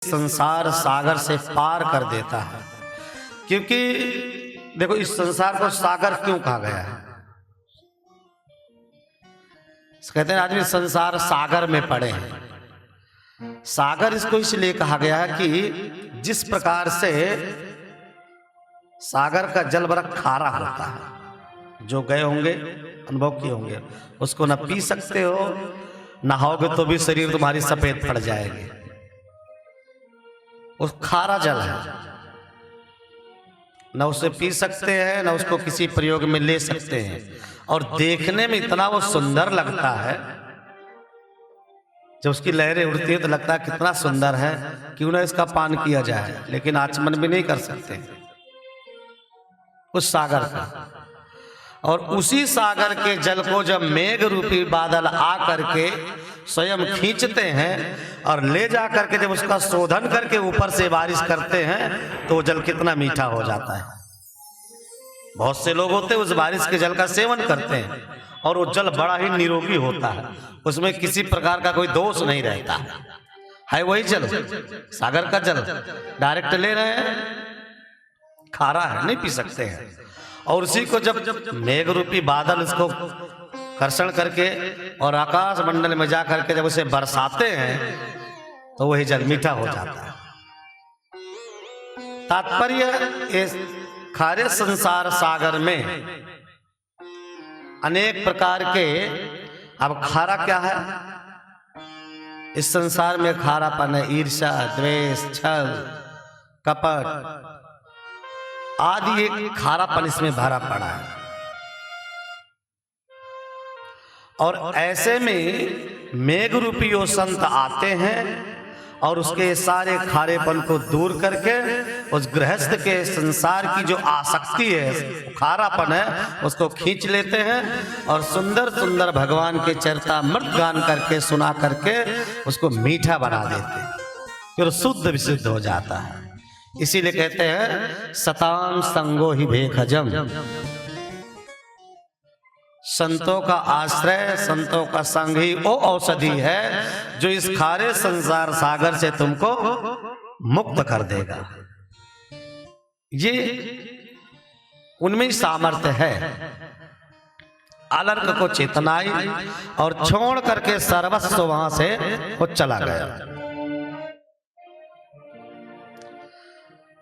संसार सागर से पार कर देता है। क्योंकि देखो, इस संसार को सागर क्यों कहा गया है? कहते हैं आदमी संसार सागर में पड़े हैं। सागर इसको इसलिए कहा गया है कि जिस प्रकार से सागर का जल बड़ा खारा होता है, जो गए होंगे अनुभव किए होंगे, उसको न पी सकते हो, नहाओगे तो भी शरीर तुम्हारी सफेद पड़ जाएगी। उस खारा जल है, न उसे पी सकते हैं, न उसको किसी प्रयोग में ले सकते हैं। और देखने में इतना वो सुंदर लगता है, जब उसकी लहरें उड़ती हैं तो लगता है कितना सुंदर है, क्यों ना इसका पान किया जाए, लेकिन आचमन भी नहीं कर सकते उस सागर का। और उसी सागर के जल को जब मेघ रूपी बादल आ करके स्वयं खींचते हैं और ले जा करके जब उसका शोधन करके ऊपर से बारिश करते हैं, तो वो जल कितना मीठा हो जाता है। बहुत से लोग होते हैं उस बारिश के जल का सेवन करते हैं और वो जल बड़ा ही निरोगी होता है, उसमें किसी प्रकार का कोई दोष नहीं रहता है। वही जल, सागर का जल डायरेक्ट ले रहे हैं, खारा है, नहीं पी सकते हैं। और उसी को जब मेघ रूपी बादल इसको कर्षण करके और आकाश मंडल में जा करके जब उसे बरसाते हैं, तो वही जल मीठा हो जाता है। तात्पर्य, इस खारे संसार सागर में अनेक प्रकार के, अब खारा क्या है? इस संसार में खारापन है ईर्ष्या, द्वेष, छल, कपट आदि एक खारापन इसमें भरा पड़ा है। और ऐसे में मेघ रूपी वो संत आते हैं और उसके सारे खारेपन को दूर करके उस गृहस्थ के संसार की जो आसक्ति है, खारापन है, उसको खींच लेते हैं और सुंदर सुंदर भगवान के चरितामृत गान करके सुना करके उसको मीठा बना देते हैं, फिर शुद्ध विशुद्ध हो जाता है। इसीलिए कहते हैं सताम संगो ही भेखजम, संतों का आश्रय, संतों का संग ही वो औषधि है जो इस खारे संसार सागर से तुमको मुक्त कर देगा। ये उनमें सामर्थ्य है। अलर्क को चेतनाई और छोड़ करके सर्वस्व वहां से वो चला गया।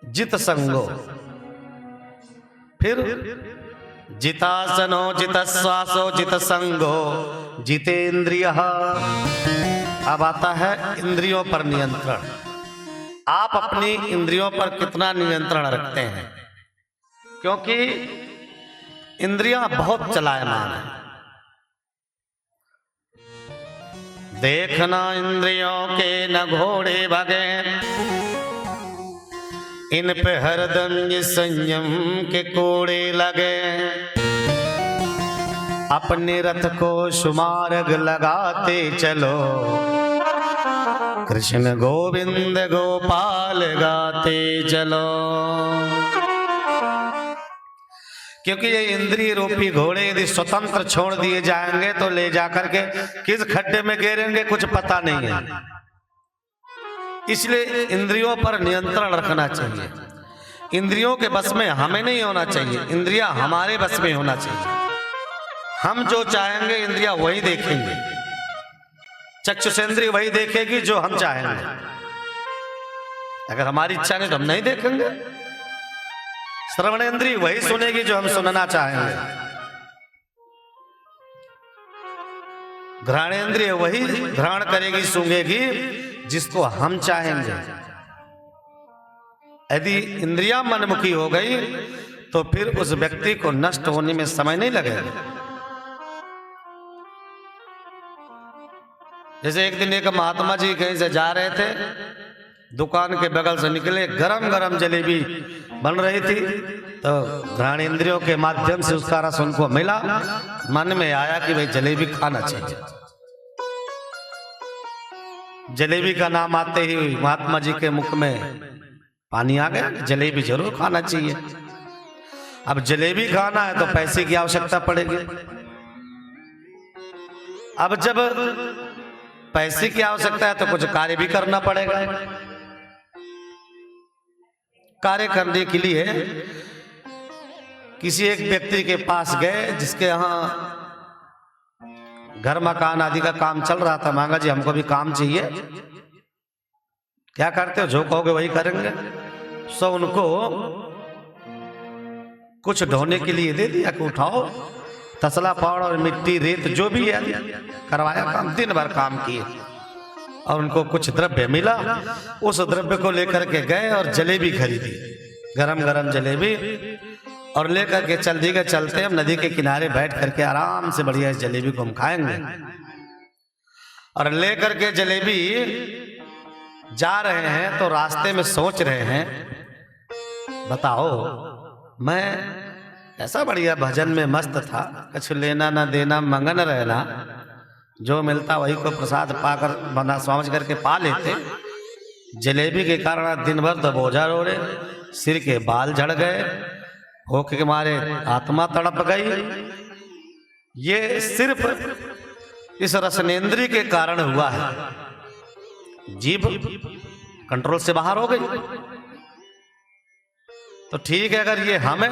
जित संगो, फिर जितासनो जित श्वासो जित संगो जितेंद्रिय। अब आता है इंद्रियों पर नियंत्रण। आप अपनी इंद्रियों पर कितना नियंत्रण रखते हैं? क्योंकि इंद्रियां बहुत चलायमान है। देखना इंद्रियों के न घोड़े भगे, इन पे हरदम ये संयम के कोड़े लगे। अपने रथ को सुमार्ग लगाते चलो, कृष्ण गोविंद गोपाल गाते चलो। क्योंकि ये इंद्रिय रूपी घोड़े यदि स्वतंत्र छोड़ दिए जाएंगे तो ले जाकर के किस खड्डे में गिरेंगे कुछ पता नहीं है। इसलिए इंद्रियों पर नियंत्रण रखना चाहिए। इंद्रियों के बस में हमें नहीं होना चाहिए, इंद्रियां हमारे बस में होना चाहिए। हम जो चाहेंगे इंद्रियां वही देखेंगे। चक्षुषेंद्रिय वही देखेगी जो हम चाहेंगे। अगर हमारी इच्छा नहीं तो हम नहीं देखेंगे। श्रवणेंद्रिय वही सुनेगी जो हम सुनना चाहेंगे। घ्राणेंद्रिय वही घ्राण करेगी, सूंघेगी जिसको हम चाहेंगे। यदि इंद्रियां मनमुखी हो गई तो फिर उस व्यक्ति को नष्ट होने में समय नहीं लगेगा। जैसे एक दिन एक महात्मा जी कहीं से जा रहे थे, दुकान के बगल से निकले, गरम गरम जलेबी बन रही थी, तो घ्राणेंद्रियों के माध्यम से उसका रस उनको मिला। मन में आया कि भाई जलेबी खाना चाहिए। जलेबी का नाम आते ही महात्मा जी के मुख में पानी आ गया। जलेबी जरूर खाना चाहिए। अब जलेबी खाना है तो पैसे की आवश्यकता पड़ेगी। अब जब पैसे की आवश्यकता है तो कुछ कार्य भी करना पड़ेगा। कार्य करने के लिए किसी एक व्यक्ति के पास गए जिसके यहाँ घर मकान आदि का काम चल रहा था। मांगा जी हमको भी काम चाहिए। क्या करते हो, जो कहोगे वही करेंगे। सो उनको कुछ ढोने के लिए दे दिया कि उठाओ, तसला पाउड और मिट्टी रेत जो भी है करवाया काम। दिन भर काम किए और उनको कुछ द्रव्य मिला। उस द्रव्य को लेकर के गए और जलेबी खरीदी, गरम गरम जलेबी, और लेकर के चल दी गए। चलते हम नदी के किनारे बैठ करके आराम से बढ़िया इस जलेबी को हम खाएंगे। और लेकर के जलेबी जा रहे हैं तो रास्ते में सोच रहे हैं, बताओ मैं ऐसा बढ़िया भजन में मस्त था, कुछ लेना ना देना मगन रहना, जो मिलता वही को प्रसाद पाकर बना समझ करके पा लेते। जलेबी के कारण दिन भर तो बोझा रो रहे, सिर के बाल झड़ गए, भूख के मारे आत्मा तड़प गई। ये सिर्फ इस रसनेन्द्रिय के कारण हुआ है। जीभ कंट्रोल से बाहर हो गई। तो ठीक है, अगर ये हमें